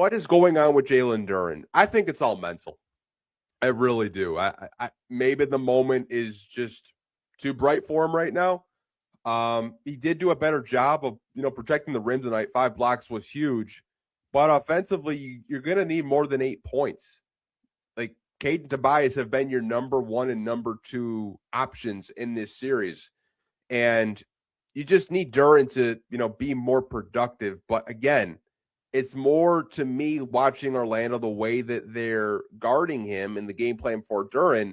what is going on with Jaylen Duren? I think it's all mental. I really do. I maybe the moment is just too bright for him right now. He did do a better job of, protecting the rim tonight. 5 blocks was huge, but offensively, you're going to need more than 8 points. Like, Cade and Tobias have been your number 1 and number 2 options in this series, and you just need Duren to, be more productive. But again, it's more to me watching Orlando, the way that they're guarding him and the game plan for Duren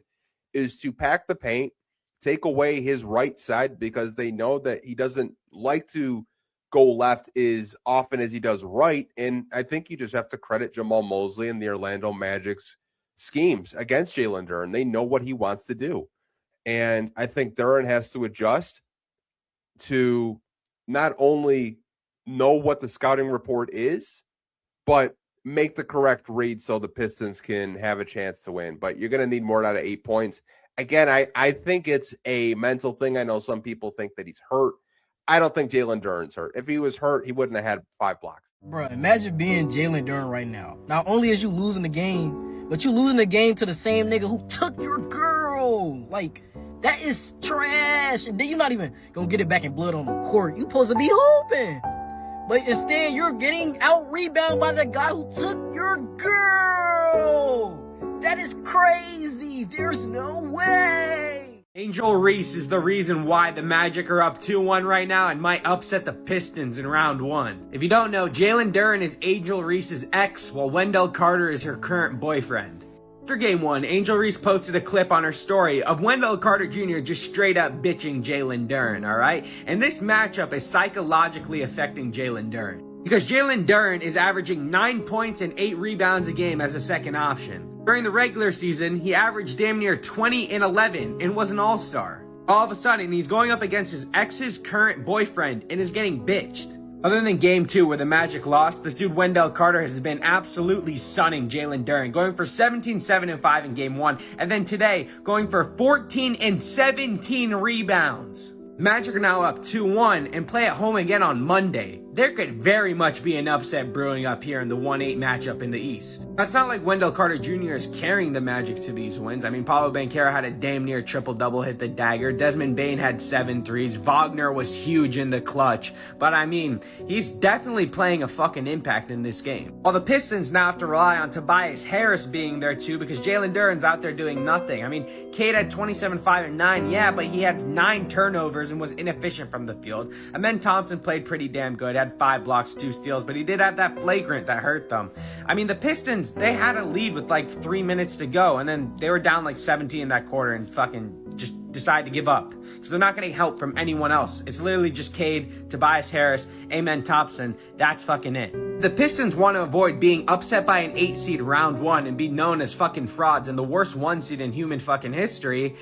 is to pack the paint, take away his right side because they know that he doesn't like to go left as often as he does right. And I think you just have to credit Jamal Mosley and the Orlando Magic's schemes against Jaylen Duren. They know what he wants to do. And I think Duren has to adjust to not only know what the scouting report is, but make the correct read so the Pistons can have a chance to win. But you're going to need more out of 8 points. Again, I think it's a mental thing. I know some people think that he's hurt. I don't think Jaylen Duren's hurt. If he was hurt, he wouldn't have had 5 blocks. Bro, imagine being Jaylen Duren right now. Not only is you losing the game, but you losing the game to the same nigga who took your girl. Like, that is trash. And then you're not even gonna get it back in blood on the court. You supposed to be hooping. But instead, you're getting out-rebounded by the guy who took your girl. That is crazy. There's no way. Angel Reese is the reason why the Magic are up 2-1 right now and might upset the Pistons in round 1. If you don't know, Jaylen Duren is Angel Reese's ex, while Wendell Carter is her current boyfriend. After game 1, Angel Reese posted a clip on her story of Wendell Carter Jr. just straight up bitching Jaylen Duren, alright? And this matchup is psychologically affecting Jaylen Duren, because Jaylen Duren is averaging 9 points and 8 rebounds a game as a second option. During the regular season, he averaged damn near 20 and 11 and was an all-star. All of a sudden, he's going up against his ex's current boyfriend and is getting bitched. Other than game 2 where the Magic lost, this dude Wendell Carter has been absolutely sunning Jaylen Duren, going for 17, 7, and 5 in game 1, and then today going for 14 and 17 rebounds. Magic are now up 2-1 and play at home again on Monday. There could very much be an upset brewing up here in the 1-8 matchup in the East. It's not like Wendell Carter Jr. is carrying the Magic to these wins. I mean, Paolo Banchero had a damn near triple-double, hit the dagger. Desmond Bane had 7 threes. Wagner was huge in the clutch. But I mean, he's definitely playing a fucking impact in this game. While the Pistons now have to rely on Tobias Harris being there too, because Jaylen Duren's out there doing nothing. I mean, Cade had 27, 5, and 9, yeah, but he had 9 turnovers and was inefficient from the field. Amen Thompson played pretty damn good, had 5 blocks, 2 steals, but he did have that flagrant that hurt them. I mean, the Pistons, they had a lead with like 3 minutes to go, and then they were down like 17 in that quarter and fucking just decided to give up. So they're not getting help from anyone else. It's literally just Cade, Tobias Harris, Amen Thompson. That's fucking it. The Pistons want to avoid being upset by an 8 seed round 1 and be known as fucking frauds and the worst 1 seed in human fucking history.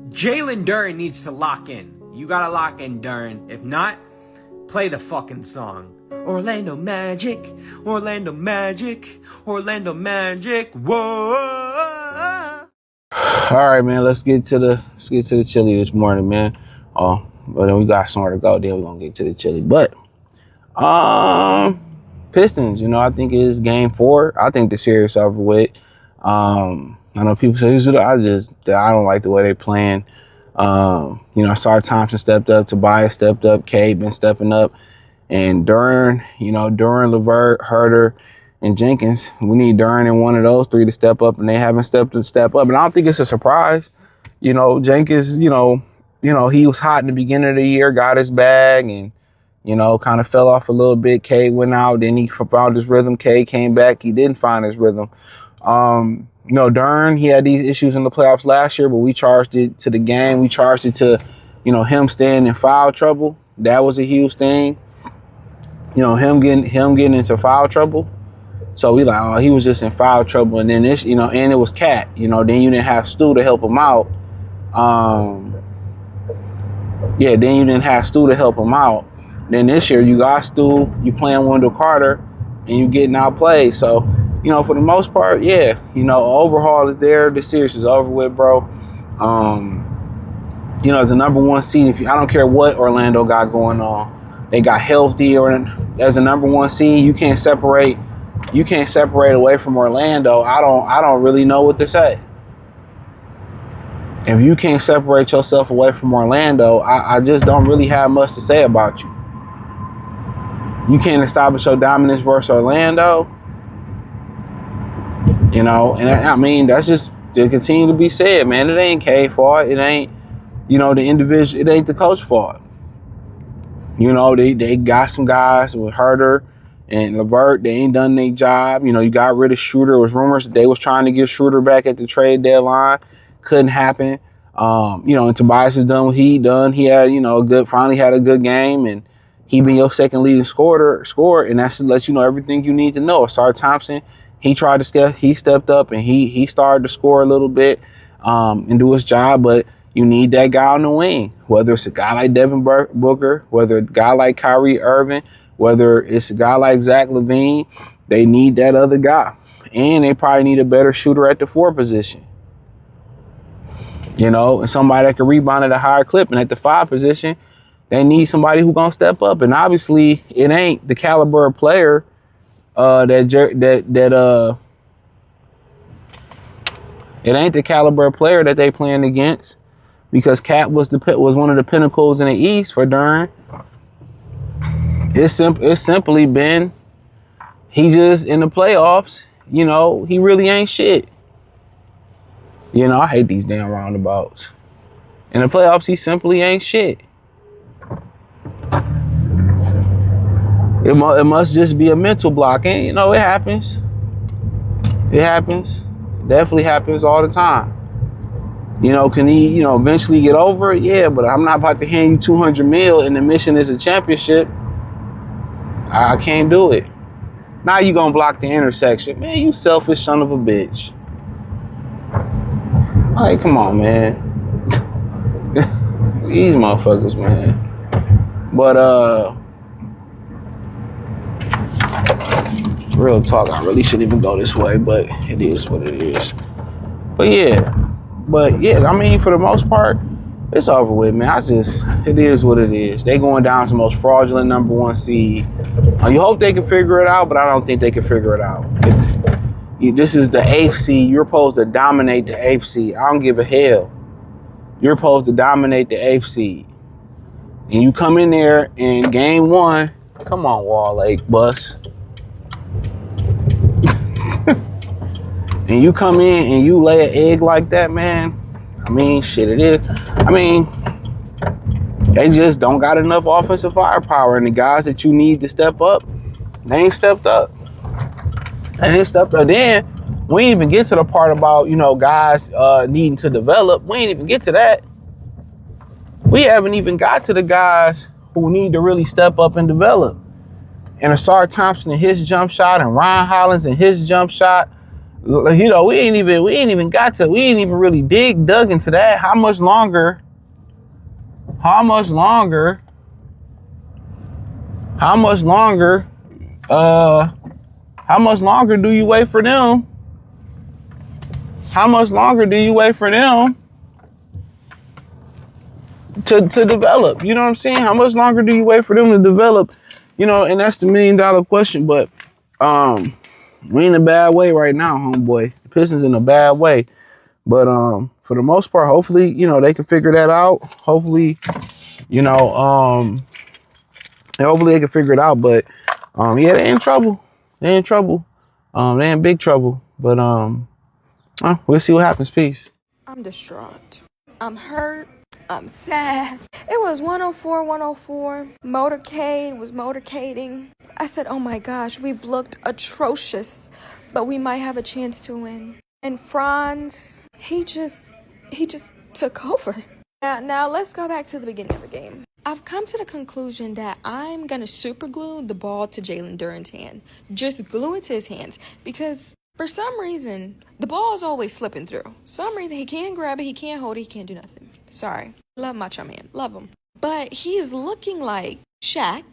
Jaylen Duren needs to lock in. You gotta lock in, Duren. If not, play the fucking song. Orlando Magic, Orlando Magic, Orlando Magic, whoa. All right, man, let's get to the chili this morning, man. But then we got somewhere to go, then we're gonna get to the chili. But Pistons, I think it is game 4. I think the series over with. I know people say I don't like the way they playing. Sarge Thompson stepped up, Tobias stepped up, Cade been stepping up, and Duren, LeVert, Herter, and Jenkins. We need Duren and one of those 3 to step up, and they haven't step up. And I don't think it's a surprise. Jenkins, he was hot in the beginning of the year, got his bag, and kind of fell off a little bit. Cade went out, then he found his rhythm. Cade came back, he didn't find his rhythm. Duren, he had these issues in the playoffs last year, but we charged it to the game. We charged it to, him staying in foul trouble. That was a huge thing. Him getting into foul trouble. So we like, oh, he was just in foul trouble. And then this, and it was Cat. Then you didn't have Stu to help him out. Then you didn't have Stu to help him out. Then this year you got Stu, you playing Wendell Carter, and you getting outplayed. So, for the most part, yeah, overhaul is there. The series is over with, bro. As a number 1 seed, I don't care what Orlando got going on, they got healthy, or as a number 1 seed, you can't separate you can't separate away from Orlando, I don't really know what to say. If you can't separate yourself away from Orlando, I just don't really have much to say about you. You can't establish your dominance versus Orlando. You know, and I mean, that's just to continue to be said, man. It ain't K fault. It ain't, you know, the individual. It ain't the coach fault. You know, they got some guys with Herter and LeVert. They ain't done their job. You know, you got rid of Schroeder. It was rumors that they was trying to get Schroeder back at the trade deadline. Couldn't happen. You know, and Tobias has done what he done. He had, you know, finally had a good game, and he been your second leading scorer, and that's to let you know everything you need to know. Asar Thompson, he stepped up and he started to score a little bit and do his job, but you need that guy on the wing, whether it's a guy like Devin Booker, whether a guy like Kyrie Irving, whether it's a guy like Zach LaVine. They need that other guy, and they probably need a better shooter at the 4 position. You know, and somebody that can rebound at a higher clip. And at the 5 position, they need somebody who's gonna step up. And obviously, it ain't the caliber of player it ain't the caliber of player that they playing against, because Cat was one of the pinnacles in the East for Duren. It's simply been, he just in the playoffs, you know, he really ain't shit. You know, I hate these damn roundabouts. In the playoffs, he simply ain't shit. It must just be a mental block. And, you know, it happens. It happens. Definitely happens all the time. You know, can he, you know, eventually get over it? Yeah, but I'm not about to hand you $200 million and the mission is a championship. I can't do it. Now you gonna block the intersection. Man, you selfish son of a bitch. All right, come on, man. These motherfuckers, man. But, real talk, I really shouldn't even go this way, but it is what it is. But yeah, I mean, for the most part, it's over with, man. It is what it is. They going down as the most fraudulent number 1 seed. You hope they can figure it out, but I don't think they can figure it out. This is the 8th seed. You're supposed to dominate the 8th seed. I don't give a hell. You're supposed to dominate the 8th seed. And you come in there in game 1, come on, Wall Lake bus. And you come in and you lay an egg like that, man. I mean, shit, it is. I mean, they just don't got enough offensive firepower. And the guys that you need to step up, they ain't stepped up. Then we ain't even get to the part about, you know, guys needing to develop. We ain't even get to that. We haven't even got to the guys who need to really step up and develop. And Asar Thompson and his jump shot, and Ryan Hollins and his jump shot. You know, we ain't even really dug into that. How much longer do you wait for them? How much longer do you wait for them to develop? You know what I'm saying? How much longer do you wait for them to develop? You know, and that's the $1 million question. But we in a bad way right now, homeboy. The Pistons in a bad way. But for the most part, hopefully, you know, they can figure that out. Hopefully, you know, hopefully they can figure it out. But yeah, they in trouble. They in big trouble. But we'll see what happens. Peace. I'm distraught. I'm hurt. I'm sad. It was 104, 104. Motorcade was motorcading. I said, oh my gosh, we've looked atrocious, but we might have a chance to win. And Franz, he just took over. Now let's go back to the beginning of the game. I've come to the conclusion that I'm going to super glue the ball to Jaylen Duren's hand. Just glue it to his hands, because for some reason, the ball is always slipping through. Some reason he can't grab it, he can't hold it, he can't do nothing. Sorry. Love Macho Man. Love him. But he's looking like Shaq,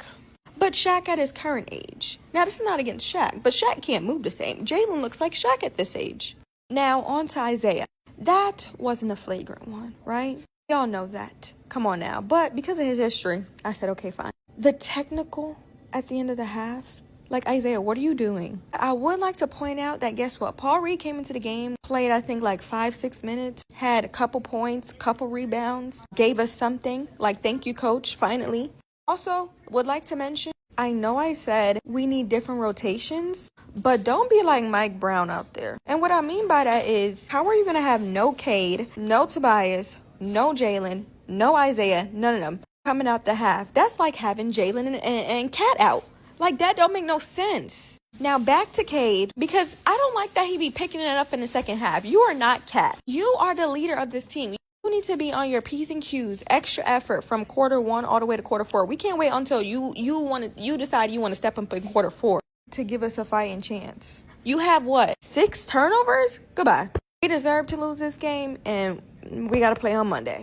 but Shaq at his current age. Now, this is not against Shaq, but Shaq can't move the same. Jaylen looks like Shaq at this age. Now, on to Isaiah. That wasn't a flagrant one, right? Y'all know that. Come on now. But because of his history, I said, okay, fine. The technical at the end of the half, Like, Isaiah, what are you doing? I would like to point out that guess what? Paul Reed came into the game, played I think like 5-6 minutes, had a couple points, couple rebounds, gave us something. Like, thank you, coach, finally. Also, would like to mention, I know I said we need different rotations, but don't be like Mike Brown out there. And what I mean by that is, how are you going to have no Cade, no Tobias, no Jaylen, no Isaiah, none of them coming out the half? That's like having Jaylen and Cat out. Like, that don't make no sense. Now back to Cade, because I don't like that he be picking it up in the second half. You are not Cat. You are the leader of this team. You need to be on your P's and Q's, extra effort from quarter 1 all the way to quarter 4. We can't wait until you decide you want to step up in quarter 4 to give us a fighting chance. You have what? 6 turnovers? Goodbye. We deserve to lose this game, and we got to play on Monday.